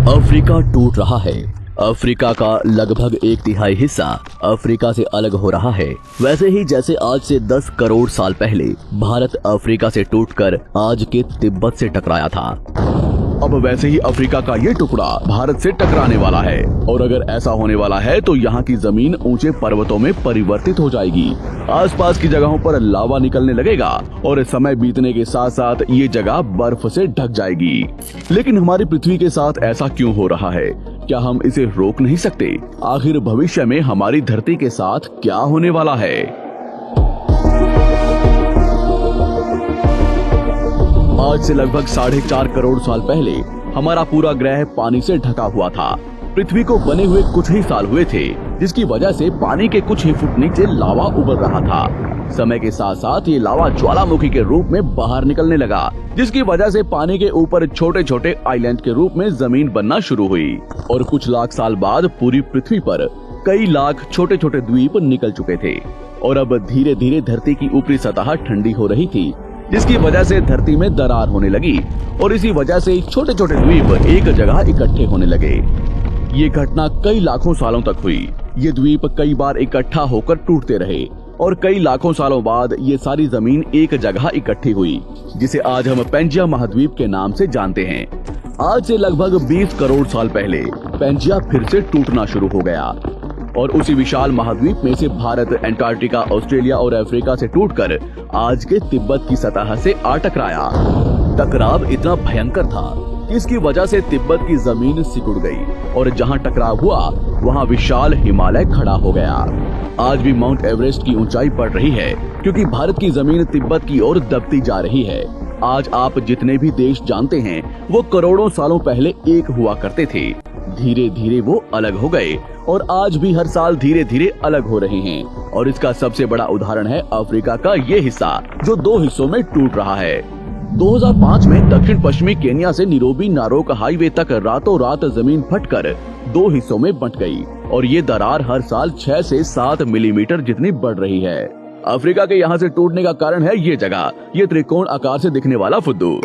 Africa टूट रहा है। अफ्रीका का लगभग 1/3 हिस्सा अफ्रीका से अलग हो रहा है। वैसे ही जैसे आज से 10 करोड़ साल पहले भारत अफ्रीका से टूटकर आज के तिब्बत से टकराया था, अब वैसे ही अफ्रीका का ये टुकड़ा भारत से टकराने वाला है। और अगर ऐसा होने वाला है तो यहाँ की जमीन ऊंचे पर्वतों में परिवर्तित हो जाएगी। आसपास की जगहों पर लावा निकलने लगेगा और समय बीतने के साथ साथ ये जगह बर्फ से ढक जाएगी। लेकिन हमारी पृथ्वी के साथ ऐसा क्यों हो रहा है? क्या हम इसे रोक नहीं सकते? आखिर भविष्य में हमारी धरती के साथ क्या होने वाला है? आज से लगभग 4.5 करोड़ साल पहले हमारा पूरा ग्रह पानी से ढका हुआ था। पृथ्वी को बने हुए कुछ ही साल हुए थे, जिसकी वजह से पानी के कुछ ही फुट नीचे लावा उबल रहा था। समय के साथ साथ ये लावा ज्वालामुखी के रूप में बाहर निकलने लगा, जिसकी वजह से पानी के ऊपर छोटे छोटे आइलैंड के रूप में जमीन बनना शुरू हुई। और कुछ लाख साल बाद पूरी पृथ्वी पर कई लाख छोटे छोटे द्वीप निकल चुके थे और अब धीरे धीरे धरती की ऊपरी सतह ठंडी हो रही थी, जिसकी वजह से धरती में दरार होने लगी और इसी वजह से छोटे छोटे द्वीप एक जगह इकट्ठे होने लगे। ये घटना कई लाखों सालों तक हुई। ये द्वीप कई बार इकट्ठा होकर टूटते रहे और कई लाखों सालों बाद ये सारी जमीन एक जगह इकट्ठी हुई, जिसे आज हम पेंजिया महाद्वीप के नाम से जानते हैं। आज से लगभग 20 करोड़ साल पहले पेंजिया फिर से टूटना शुरू हो गया और उसी विशाल महाद्वीप में से भारत, अंटार्कटिका, ऑस्ट्रेलिया और अफ्रीका से टूटकर आज के तिब्बत की सतह से आ टकराया। टकराव इतना भयंकर था कि इसकी वजह से तिब्बत की जमीन सिकुड़ गई और जहां टकराव हुआ वहां विशाल हिमालय खड़ा हो गया। आज भी माउंट एवरेस्ट की ऊंचाई बढ़ रही है क्योंकि भारत की जमीन तिब्बत की ओर दबती जा रही है। आज आप जितने भी देश जानते हैं वो करोड़ों सालों पहले एक हुआ करते थे। धीरे धीरे वो अलग हो गए और आज भी हर साल धीरे धीरे अलग हो रहे हैं। और इसका सबसे बड़ा उदाहरण है अफ्रीका का ये हिस्सा जो 2 हिस्सों में टूट रहा है। 2005 में दक्षिण पश्चिमी केन्या से नीरोबी नारोक हाईवे तक रातों रात जमीन फटकर 2 हिस्सों में बंट गई और ये दरार हर साल 6 से 7 मिलीमीटर जितनी बढ़ रही है। अफ्रीका के यहाँ से टूटने का कारण है ये जगह, ये त्रिकोण आकार से दिखने वाला फुद्दू।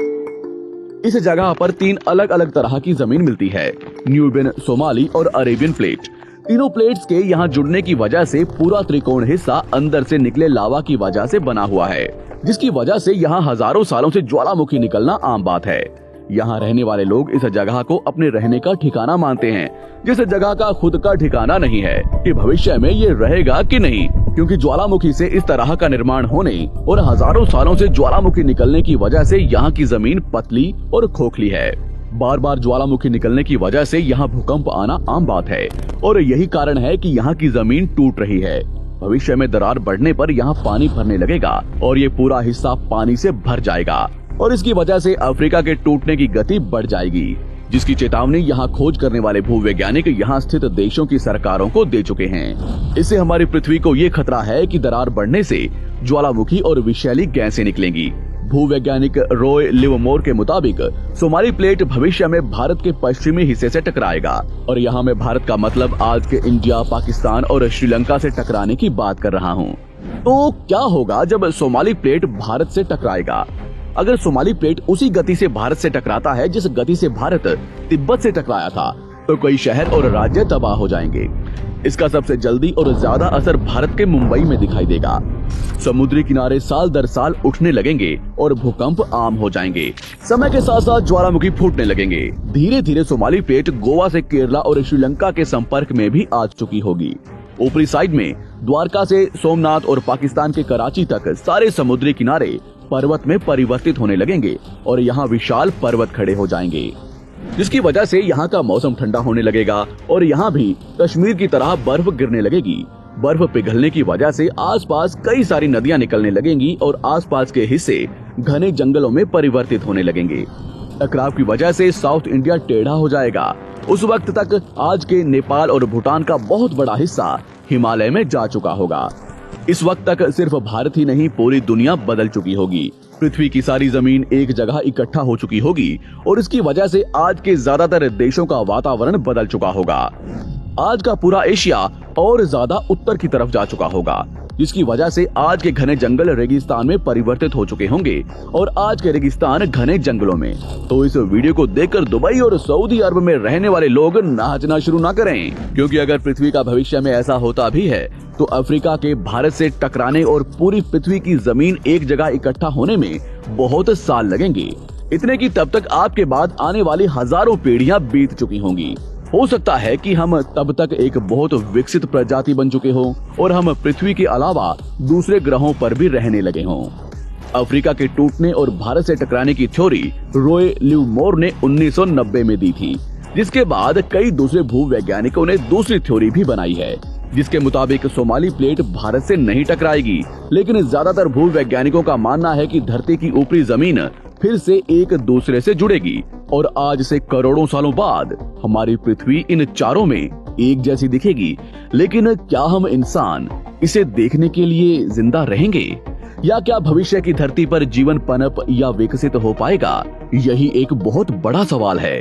इस जगह पर 3 अलग अलग तरह की जमीन मिलती है, न्यूबियन, सोमाली और अरेबियन प्लेट। तीनों प्लेट्स के यहाँ जुड़ने की वजह से पूरा त्रिकोण हिस्सा अंदर से निकले लावा की वजह से बना हुआ है, जिसकी वजह से यहाँ हजारों सालों से ज्वालामुखी निकलना आम बात है। यहाँ रहने वाले लोग इस जगह को अपने रहने का ठिकाना मानते हैं, जिस जगह का खुद का ठिकाना नहीं है कि भविष्य में ये रहेगा कि नहीं, क्योंकि ज्वालामुखी से इस तरह का निर्माण होने और हजारों सालों से ज्वालामुखी निकलने की वजह से यहाँ की जमीन पतली और खोखली है। बार बार ज्वालामुखी निकलने की वजह से यहाँ भूकंप आना आम बात है और यही कारण है कि यहाँ की जमीन टूट रही है। भविष्य में दरार बढ़ने पर यहाँ पानी भरने लगेगा और ये पूरा हिस्सा पानी से भर जाएगा और इसकी वजह से अफ्रीका के टूटने की गति बढ़ जाएगी, जिसकी चेतावनी यहाँ खोज करने वाले भूवैज्ञानिक यहाँ स्थित देशों की सरकारों को दे चुके हैं। इससे हमारी पृथ्वी को ये खतरा है कि दरार बढ़ने से ज्वालामुखी और विषैली गैसें निकलेंगी। भूवैज्ञानिक रॉय लिवमोर के मुताबिक सोमाली प्लेट भविष्य में भारत के पश्चिमी हिस्से से टकराएगा और यहाँ मैं भारत का मतलब आज के इंडिया, पाकिस्तान और श्रीलंका से टकराने की बात कर रहा हूँ। तो क्या होगा जब सोमाली प्लेट भारत से टकराएगा? अगर सोमाली प्लेट उसी गति से भारत से टकराता है जिस गति से भारत तिब्बत से टकराया था, तो कई शहर और राज्य तबाह हो जाएंगे। इसका सबसे जल्दी और ज्यादा असर भारत के मुंबई में दिखाई देगा। समुद्री किनारे साल दर साल उठने लगेंगे और भूकंप आम हो जाएंगे। समय के साथ साथ ज्वालामुखी फूटने लगेंगे। धीरे धीरे सोमाली प्लेट गोवा से केरला और श्रीलंका के संपर्क में भी आ चुकी होगी। ऊपरी साइड में द्वारका से सोमनाथ और पाकिस्तान के कराची तक सारे समुद्री किनारे पर्वत में परिवर्तित होने लगेंगे और यहाँ विशाल पर्वत खड़े हो जाएंगे, जिसकी वजह से यहाँ का मौसम ठंडा होने लगेगा और यहाँ भी कश्मीर की तरह बर्फ गिरने लगेगी। बर्फ पिघलने की वजह से आसपास कई सारी नदियाँ निकलने लगेंगी और आसपास के हिस्से घने जंगलों में परिवर्तित होने लगेंगे। टकराव की वजह से साउथ इंडिया टेढ़ा हो जाएगा। उस वक्त तक आज के नेपाल और भूटान का बहुत बड़ा हिस्सा हिमालय में जा चुका होगा। इस वक्त तक सिर्फ भारत ही नहीं पूरी दुनिया बदल चुकी होगी। पृथ्वी की सारी जमीन एक जगह इकट्ठा हो चुकी होगी और इसकी वजह से आज के ज्यादातर देशों का वातावरण बदल चुका होगा। आज का पूरा एशिया और ज्यादा उत्तर की तरफ जा चुका होगा। जिसकी वजह से आज के घने जंगल रेगिस्तान में परिवर्तित हो चुके होंगे और आज के रेगिस्तान घने जंगलों में। तो इस वीडियो को देखकर दुबई और सऊदी अरब में रहने वाले लोग नाचना शुरू ना करें, क्योंकि अगर पृथ्वी का भविष्य में ऐसा होता भी है तो अफ्रीका के भारत से टकराने और पूरी पृथ्वी की जमीन एक जगह इकट्ठा होने में बहुत साल लगेंगे। इतने की तब तक आपके बाद आने वाली हजारों पीढ़ियां बीत चुकी होंगी। हो सकता है कि हम तब तक एक बहुत विकसित प्रजाति बन चुके हों और हम पृथ्वी के अलावा दूसरे ग्रहों पर भी रहने लगे हों। अफ्रीका के टूटने और भारत से टकराने की थ्योरी रॉय लिवमोर ने 1990 में दी थी, जिसके बाद कई दूसरे भूवैज्ञानिकों ने दूसरी थ्योरी भी बनाई है, जिसके मुताबिक सोमाली प्लेट भारत से नहीं टकराएगी। लेकिन ज्यादातर भूवैज्ञानिकों का मानना है कि धरती की ऊपरी जमीन फिर से एक दूसरे से जुड़ेगी और आज से करोड़ों सालों बाद हमारी पृथ्वी इन चारों में एक जैसी दिखेगी। लेकिन क्या हम इंसान इसे देखने के लिए जिंदा रहेंगे, या क्या भविष्य की धरती पर जीवन पनप या विकसित हो पाएगा? यही एक बहुत बड़ा सवाल है।